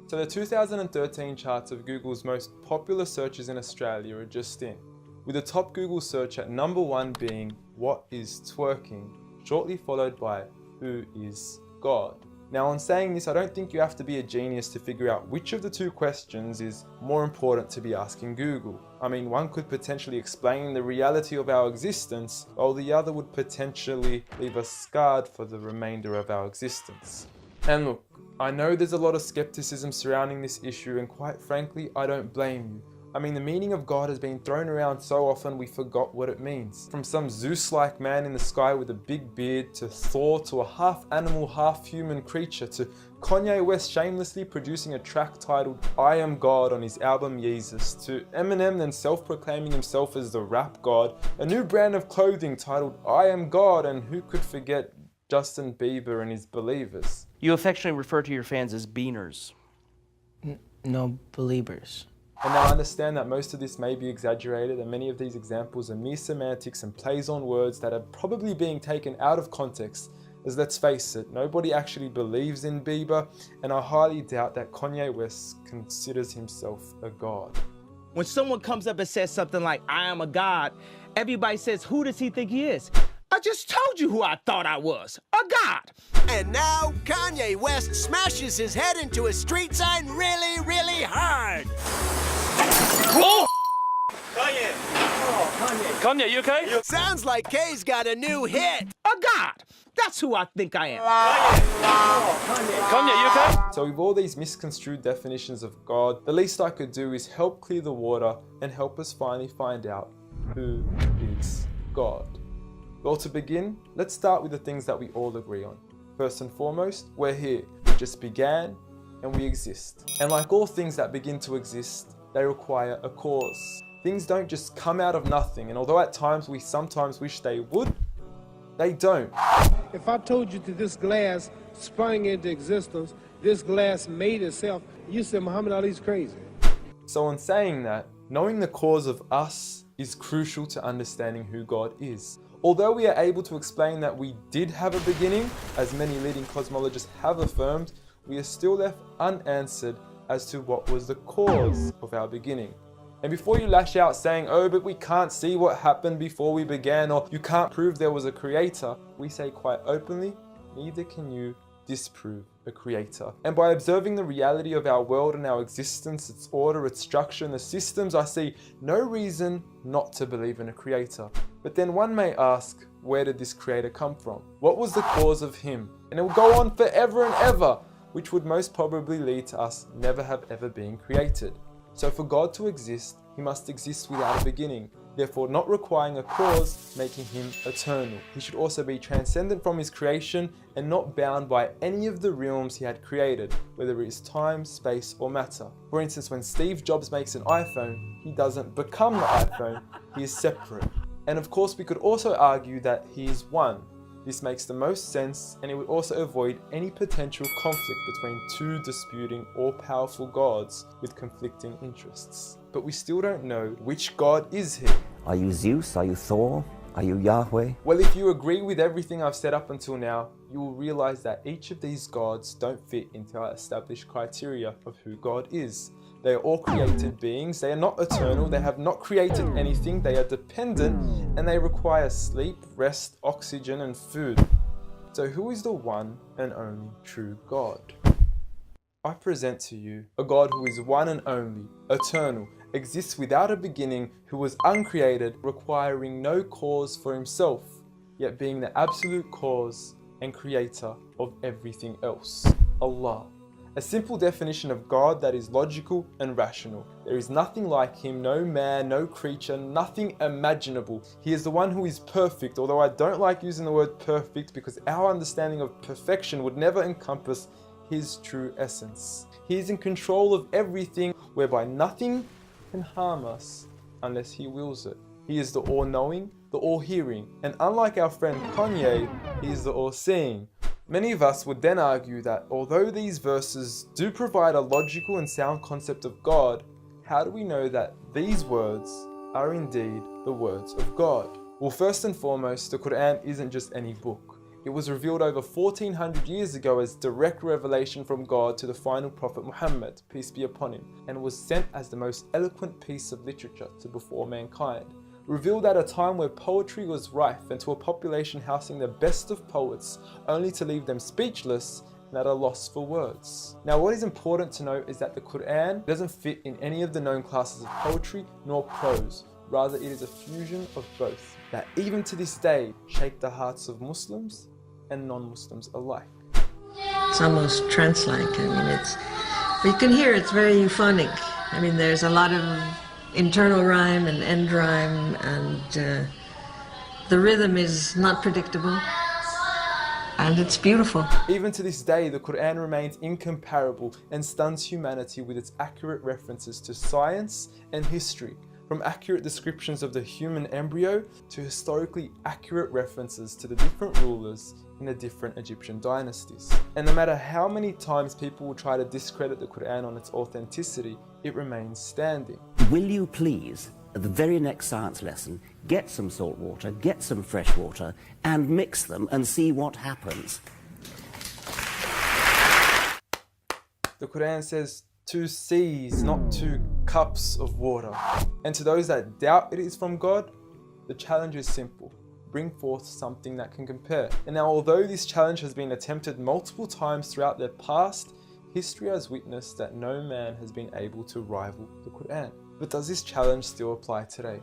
So the 2013 charts of Google's most popular searches in Australia are just in, with the top Google search at number 1 being "What is twerking?", shortly followed by "Who is God?". Now, on saying this, I don't think you have to be a genius to figure out which of the two questions is more important to be asking Google. I mean, one could potentially explain the reality of our existence, while the other would potentially leave us scarred for the remainder of our existence. And look, I know there's a lot of skepticism surrounding this issue, and quite frankly, I don't blame you. I mean, the meaning of God has been thrown around so often we forgot what it means. From some Zeus-like man in the sky with a big beard, to Thor, to a half-animal, half-human creature, to Kanye West shamelessly producing a track titled "I Am God" on his album Yeezus, to Eminem then self-proclaiming himself as the rap god, a new brand of clothing titled "I Am God", and who could forget Justin Bieber and his believers. You affectionately refer to your fans as beaners. No, believers. And now I understand that most of this may be exaggerated, and many of these examples are mere semantics and plays on words that are probably being taken out of context, as let's face it, nobody actually believes in Bieber, and I highly doubt that Kanye West considers himself a god. When someone comes up and says something like, "I am a god," everybody says, "Who does he think he is?" I just told you who I thought I was, a god. And now Kanye West smashes his head into a street sign really, really hard. Oh! Kanye! Oh, Kanye. Kanye, you okay? Sounds like Kay's got a new hit. A god. That's who I think I am. Kanye, you okay? So with all these misconstrued definitions of God, the least I could do is help clear the water and help us finally find out who is God. Well, to begin, let's start with the things that we all agree on. First and foremost, we're here. We just began and we exist. And like all things that begin to exist, they require a cause. Things don't just come out of nothing, and although at times we sometimes wish they would, they don't. If I told you that this glass sprang into existence, this glass made itself, you said Muhammad Ali's crazy. So in saying that, knowing the cause of us is crucial to understanding who God is. Although we are able to explain that we did have a beginning, as many leading cosmologists have affirmed, we are still left unanswered as to what was the cause of our beginning. And before you lash out saying, "Oh, but we can't see what happened before we began," or "you can't prove there was a creator," we say quite openly, neither can you disprove a creator. And by observing the reality of our world and our existence, its order, its structure, and the systems, I see no reason not to believe in a creator. But then one may ask, where did this creator come from? What was the cause of him? And it will go on forever and ever, which would most probably lead to us never have ever been created. So for God to exist, he must exist without a beginning, therefore not requiring a cause, making him eternal. He should also be transcendent from his creation and not bound by any of the realms he had created, whether it is time, space, or matter. For instance, when Steve Jobs makes an iPhone, he doesn't become the iPhone, he is separate. And of course, we could also argue that he is one. This makes the most sense, and it would also avoid any potential conflict between two disputing all-powerful gods with conflicting interests. But we still don't know which God is he. Are you Zeus? Are you Thor? Are you Yahweh? Well, if you agree with everything I've said up until now, you will realize that each of these gods don't fit into our established criteria of who God is. They are all created beings, they are not eternal, they have not created anything, they are dependent, and they require sleep, rest, oxygen, and food. So who is the one and only true God? I present to you a God who is one and only, eternal, exists without a beginning, who was uncreated, requiring no cause for himself, yet being the absolute cause and creator of everything else. Allah. A simple definition of God that is logical and rational. There is nothing like him, no man, no creature, nothing imaginable. He is the one who is perfect, although I don't like using the word perfect because our understanding of perfection would never encompass his true essence. He is in control of everything, whereby nothing can harm us unless he wills it. He is the all-knowing, the all-hearing, and unlike our friend Kanye, he is the all-seeing. Many of us would then argue that although these verses do provide a logical and sound concept of God, how do we know that these words are indeed the words of God? Well, first and foremost, the Quran isn't just any book. It was revealed over 1400 years ago as direct revelation from God to the final prophet Muhammad, peace be upon him, and was sent as the most eloquent piece of literature to before mankind. Revealed at a time where poetry was rife and to a population housing the best of poets, only to leave them speechless and at a loss for words. Now, what is important to note is that the Quran doesn't fit in any of the known classes of poetry nor prose. Rather, it is a fusion of both that even to this day shake the hearts of Muslims and non-Muslims alike. It's almost trance-like. I mean, you can hear it's very euphonic. I mean, there's a lot of internal rhyme and end rhyme, and the rhythm is not predictable, and it's beautiful. Even to this day, the Quran remains incomparable and stuns humanity with its accurate references to science and history, from accurate descriptions of the human embryo to historically accurate references to the different rulers in the different Egyptian dynasties. And no matter how many times people will try to discredit the Quran on its authenticity, it remains standing. Will you please, at the very next science lesson, get some salt water, get some fresh water, and mix them and see what happens? The Quran says 2 seas, not 2 cups of water. And to those that doubt it is from God, the challenge is simple. Bring forth something that can compare. And now, although this challenge has been attempted multiple times throughout the past, history has witnessed that no man has been able to rival the Quran. But does this challenge still apply today?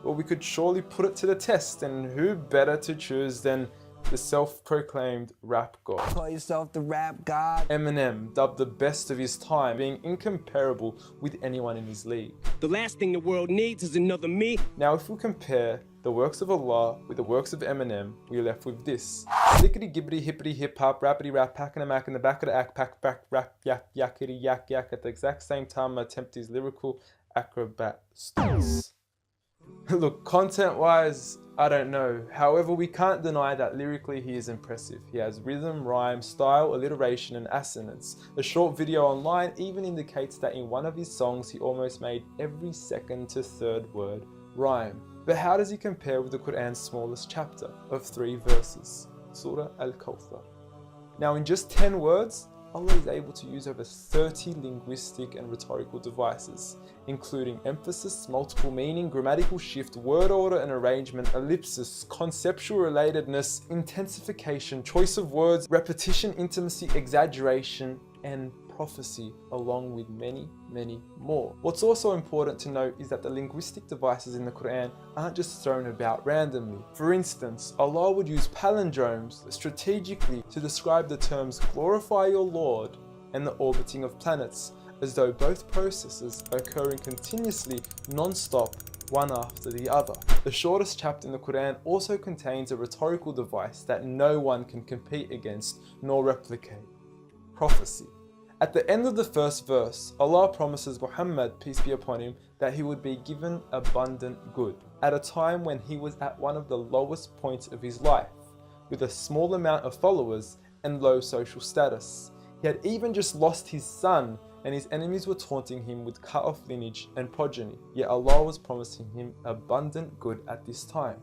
Well, we could surely put it to the test, and who better to choose than the self-proclaimed rap god. Call yourself the rap god. Eminem, dubbed the best of his time, being incomparable with anyone in his league. The last thing the world needs is another me. Now, if we compare the works of Allah with the works of Eminem, we are left with this. Slickety gibbity hippity hip hop, rappity rap, packing a mac in the back of the act, pack back, rap, yak, yakety yak yak. At the exact same time, I attempt these lyrical acrobat stunts. Look, content-wise, I don't know. However, we can't deny that lyrically he is impressive. He has rhythm, rhyme, style, alliteration, and assonance. A short video online even indicates that in one of his songs he almost made every second to third word rhyme. But how does he compare with the Quran's smallest chapter of 3 verses, Surah Al-Kawthar? Now, in just 10 words, Allah is able to use over 30 linguistic and rhetorical devices, including emphasis, multiple meaning, grammatical shift, word order and arrangement, ellipsis, conceptual relatedness, intensification, choice of words, repetition, intimacy, exaggeration, and prophecy, along with many, many more. What's also important to note is that the linguistic devices in the Quran aren't just thrown about randomly. For instance, Allah would use palindromes strategically to describe the terms glorify your Lord and the orbiting of planets, as though both processes are occurring continuously, non-stop, one after the other. The shortest chapter in the Quran also contains a rhetorical device that no one can compete against nor replicate: prophecy. At the end of the first verse, Allah promises Muhammad, peace be upon him, that he would be given abundant good at a time when he was at one of the lowest points of his life, with a small amount of followers and low social status. He had even just lost his son, and his enemies were taunting him with cut-off lineage and progeny, yet Allah was promising him abundant good at this time.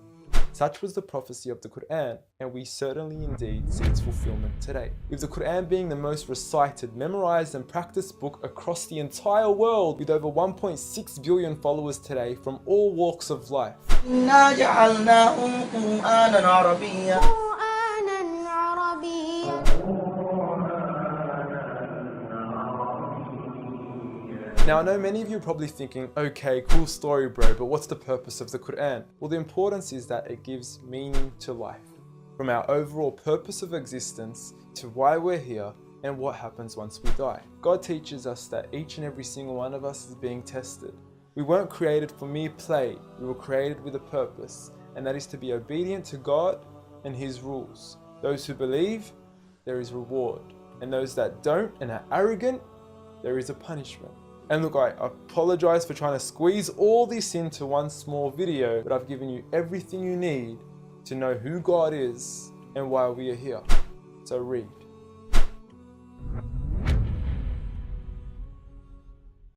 Such was the prophecy of the Quran, and we certainly indeed see its fulfillment today. With the Quran being the most recited, memorized and practiced book across the entire world, with over 1.6 billion followers today from all walks of life. Now, I know many of you are probably thinking, okay, cool story bro, but what's the purpose of the Quran? Well, the importance is that it gives meaning to life, from our overall purpose of existence to why we're here and what happens once we die. God teaches us that each and every single one of us is being tested. We weren't created for mere play, we were created with a purpose, and that is to be obedient to God and His rules. Those who believe, there is reward, and those that don't and are arrogant, there is a punishment. And look, I apologize for trying to squeeze all this into one small video, but I've given you everything you need to know who God is and why we are here. So read.